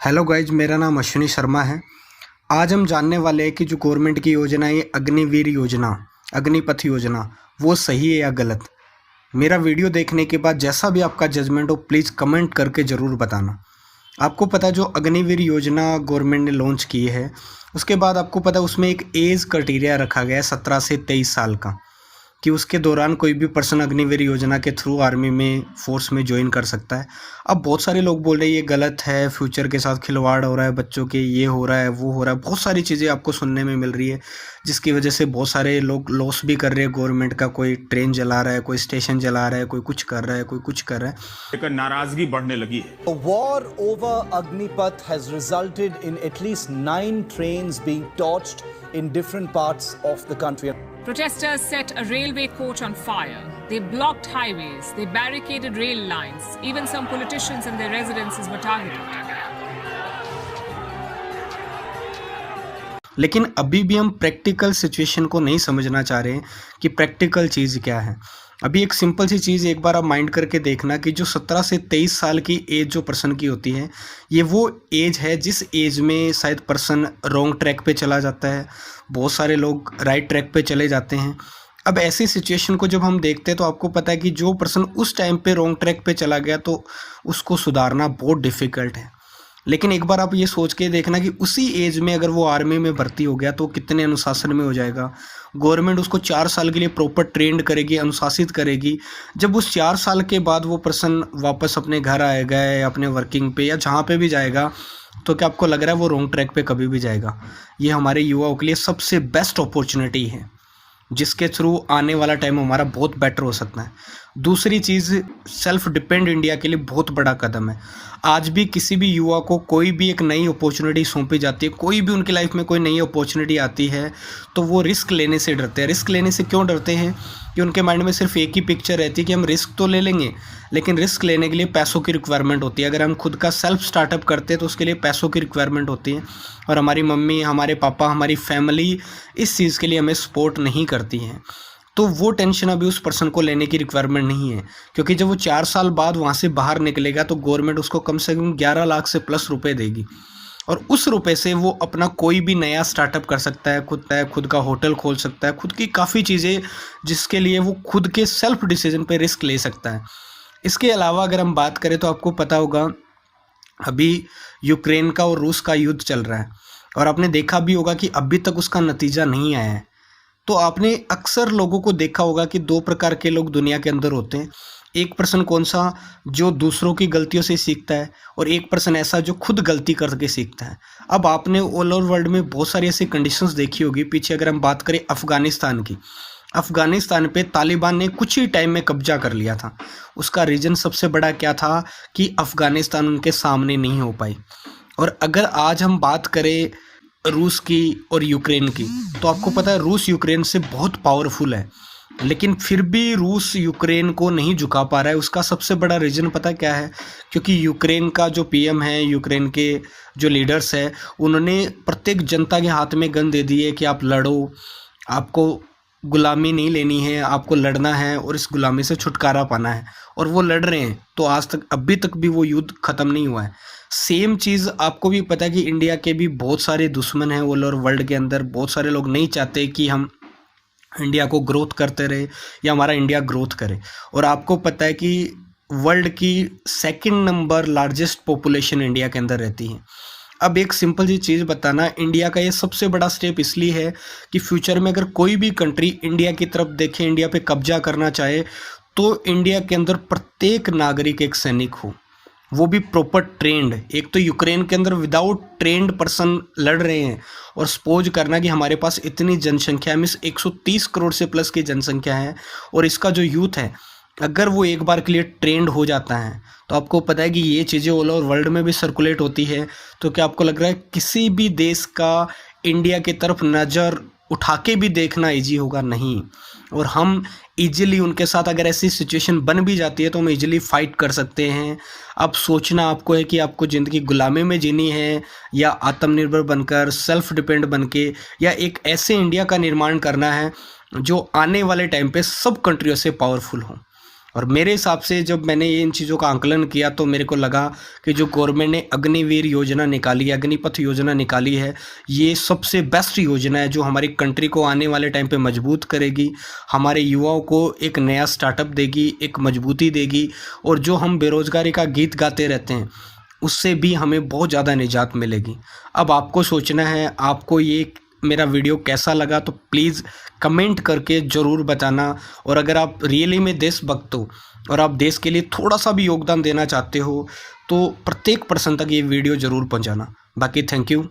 Hello guys, मेरा नाम अश्विनी शर्मा है। आज हम जानने वाले हैं कि जो गवर्नमेंट की योजना है, ये अग्निवीर योजना, अग्निपथ योजना, वो सही है या गलत। मेरा वीडियो देखने के बाद जैसा भी आपका जजमेंट हो, प्लीज़ कमेंट करके ज़रूर बताना। आपको पता है जो अग्निवीर योजना गवर्नमेंट ने लॉन्च की है, उसके बाद आपको पता है उसमें एक एज क्राइटेरिया रखा गया है 17 से 23 साल का, कि उसके दौरान कोई भी पर्सन अग्निवीर योजना के थ्रू आर्मी में फोर्स में ज्वाइन कर सकता है। अब बहुत सारे लोग बोल रहे हैं ये गलत है, फ्यूचर के साथ खिलवाड़ हो रहा है, बच्चों के ये हो रहा है, वो हो रहा है, बहुत सारी चीज़ें आपको सुनने में मिल रही है, जिसकी वजह से बहुत सारे लोग लॉस भी कर रहे हैं गवर्नमेंट का। कोई ट्रेन जला रहा है, कोई स्टेशन जला रहा है, कोई कुछ कर रहा है, कोई कुछ कर रहा है, लेकर नाराजगी बढ़ने लगी है। The war over Agnipath has resulted in at least 9 trains being torched in different parts of the country. Protesters set a railway coach on fire. They blocked highways. They barricaded rail lines. Even some politicians and their residences were targeted. लेकिन अभी भी हम practical situation को नहीं समझना चाह रहे हैं कि प्रैक्टिकल चीज़ क्या है। अभी एक सिंपल सी चीज़ एक बार आप माइंड करके देखना कि जो 17 से 23 साल की एज जो पर्सन की होती है, ये वो एज है जिस एज में शायद पर्सन रॉन्ग ट्रैक पे चला जाता है, बहुत सारे लोग राइट ट्रैक पे चले जाते हैं। अब ऐसी सिचुएशन को जब हम देखते हैं तो आपको पता है कि जो पर्सन उस टाइम पे रॉन्ग ट्रैक पे चला गया तो उसको सुधारना बहुत डिफ़िकल्ट है। लेकिन एक बार आप ये सोच के देखना कि उसी एज में अगर वो आर्मी में भर्ती हो गया तो कितने अनुशासन में हो जाएगा। गवर्नमेंट उसको 4 साल के लिए प्रॉपर ट्रेंड करेगी, अनुशासित करेगी। जब उस 4 साल के बाद वो पर्सन वापस अपने घर आएगा या अपने वर्किंग पे या जहाँ पे भी जाएगा, तो क्या आपको लग रहा है वो रॉन्ग ट्रैक पे कभी भी जाएगा? ये हमारे युवाओं के लिए सबसे बेस्ट अपॉर्चुनिटी है, जिसके थ्रू आने वाला टाइम हमारा बहुत बेटर हो सकता है। दूसरी चीज़, सेल्फ डिपेंड इंडिया के लिए बहुत बड़ा कदम है। आज भी किसी भी युवा को कोई भी एक नई अपॉर्चुनिटी सौंपी जाती है, कोई भी उनकी लाइफ में कोई नई अपॉर्चुनिटी आती है, तो वो रिस्क लेने से डरते हैं। रिस्क लेने से क्यों डरते हैं? कि उनके माइंड में सिर्फ एक ही पिक्चर रहती है कि हम रिस्क तो ले लेंगे, लेकिन रिस्क लेने के लिए पैसों की रिक्वायरमेंट होती है। अगर हम खुद का सेल्फ स्टार्टअप करते हैं तो उसके लिए पैसों की रिक्वायरमेंट होती है, और हमारी मम्मी, हमारे पापा, हमारी फैमिली इस चीज़ के लिए हमें सपोर्ट नहीं करती हैं। तो वो टेंशन अभी उस पर्सन को लेने की रिक्वायरमेंट नहीं है, क्योंकि जब वो 4 साल बाद वहाँ से बाहर निकलेगा तो गवर्नमेंट उसको कम से कम 11 लाख से प्लस रुपए देगी, और उस रुपए से वो अपना कोई भी नया स्टार्टअप कर सकता है, खुद का होटल खोल सकता है, खुद की काफ़ी चीज़ें जिसके लिए वो खुद के सेल्फ डिसीजन पे रिस्क ले सकता है। इसके अलावा अगर हम बात करें तो आपको पता होगा अभी यूक्रेन का और रूस का युद्ध चल रहा है, और आपने देखा भी होगा कि अभी तक उसका नतीजा नहीं आया है। तो आपने अक्सर लोगों को देखा होगा कि 2 प्रकार के लोग दुनिया के अंदर होते हैं। एक पर्सन कौन सा, जो दूसरों की गलतियों से सीखता है, और एक पर्सन ऐसा जो खुद गलती करके सीखता है। अब आपने ऑल ओवर वर्ल्ड में बहुत सारी ऐसी कंडीशंस देखी होगी। पीछे अगर हम बात करें अफ़गानिस्तान की, अफ़गानिस्तान पे तालिबान ने कुछ ही टाइम में कब्जा कर लिया था। उसका रीज़न सबसे बड़ा क्या था कि अफ़गानिस्तान उनके सामने नहीं हो पाई। और अगर आज हम बात करें रूस की और यूक्रेन की, तो आपको पता है रूस यूक्रेन से बहुत पावरफुल है, लेकिन फिर भी रूस यूक्रेन को नहीं झुका पा रहा है। उसका सबसे बड़ा रीज़न पता क्या है? क्योंकि यूक्रेन का जो पीएम है, यूक्रेन के जो लीडर्स है, उन्होंने प्रत्येक जनता के हाथ में गन दे दी है कि आप लड़ो, आपको गुलामी नहीं लेनी है, आपको लड़ना है और इस गुलामी से छुटकारा पाना है। और वो लड़ रहे हैं, तो आज तक अभी तक भी वो युद्ध ख़त्म नहीं हुआ है। सेम चीज़ आपको भी पता है कि इंडिया के भी बहुत सारे दुश्मन हैं ऑल ओवर वर्ल्ड के अंदर। बहुत सारे लोग नहीं चाहते कि हम इंडिया को ग्रोथ करते रहे या हमारा इंडिया ग्रोथ करे। और आपको पता है कि वर्ल्ड की 2nd number largest population India के अंदर रहती है। अब एक सिंपल सी चीज़ बताना, इंडिया का ये सबसे बड़ा स्टेप इसलिए है कि फ्यूचर में अगर कोई भी कंट्री इंडिया की तरफ देखे, इंडिया पे कब्जा करना चाहे, तो इंडिया के अंदर प्रत्येक नागरिक एक सैनिक हो, वो भी प्रॉपर ट्रेंड। एक तो यूक्रेन के अंदर विदाउट ट्रेंड पर्सन लड़ रहे हैं, और सपोज करना कि हमारे पास इतनी जनसंख्या, मीन्स 130 करोड़ से प्लस की जनसंख्या है, और इसका जो यूथ है अगर वो एक बार के लिए ट्रेंड हो जाता है, तो आपको पता है कि ये चीज़ें ऑल ओवर वर्ल्ड में भी सर्कुलेट होती है। तो क्या आपको लग रहा है किसी भी देश का इंडिया की तरफ नज़र उठा के भी देखना ईजी होगा? नहीं। और हम इजीली उनके साथ, अगर ऐसी सिचुएशन बन भी जाती है तो हम इजीली फाइट कर सकते हैं। अब सोचना आपको है कि आपको ज़िंदगी गुलामी में जीनी है या आत्मनिर्भर बनकर, सेल्फ डिपेंड बन के, या एक ऐसे इंडिया का निर्माण करना है जो आने वाले टाइम पे सब कंट्रियों से पावरफुल हो। और मेरे हिसाब से जब मैंने इन चीज़ों का आंकलन किया तो मेरे को लगा कि जो गवर्नमेंट ने अग्निवीर योजना निकाली है, अग्निपथ योजना निकाली है, ये सबसे बेस्ट योजना है जो हमारी कंट्री को आने वाले टाइम पे मजबूत करेगी, हमारे युवाओं को एक नया स्टार्टअप देगी, एक मजबूती देगी, और जो हम बेरोज़गारी का गीत गाते रहते हैं उससे भी हमें बहुत ज़्यादा निजात मिलेगी। अब आपको सोचना है आपको ये मेरा वीडियो कैसा लगा, तो प्लीज़ कमेंट करके ज़रूर बताना। और अगर आप रियली में देशभक्त हो और आप देश के लिए थोड़ा सा भी योगदान देना चाहते हो तो प्रत्येक पर्सन तक ये वीडियो ज़रूर पहुंचाना। बाकी थैंक यू।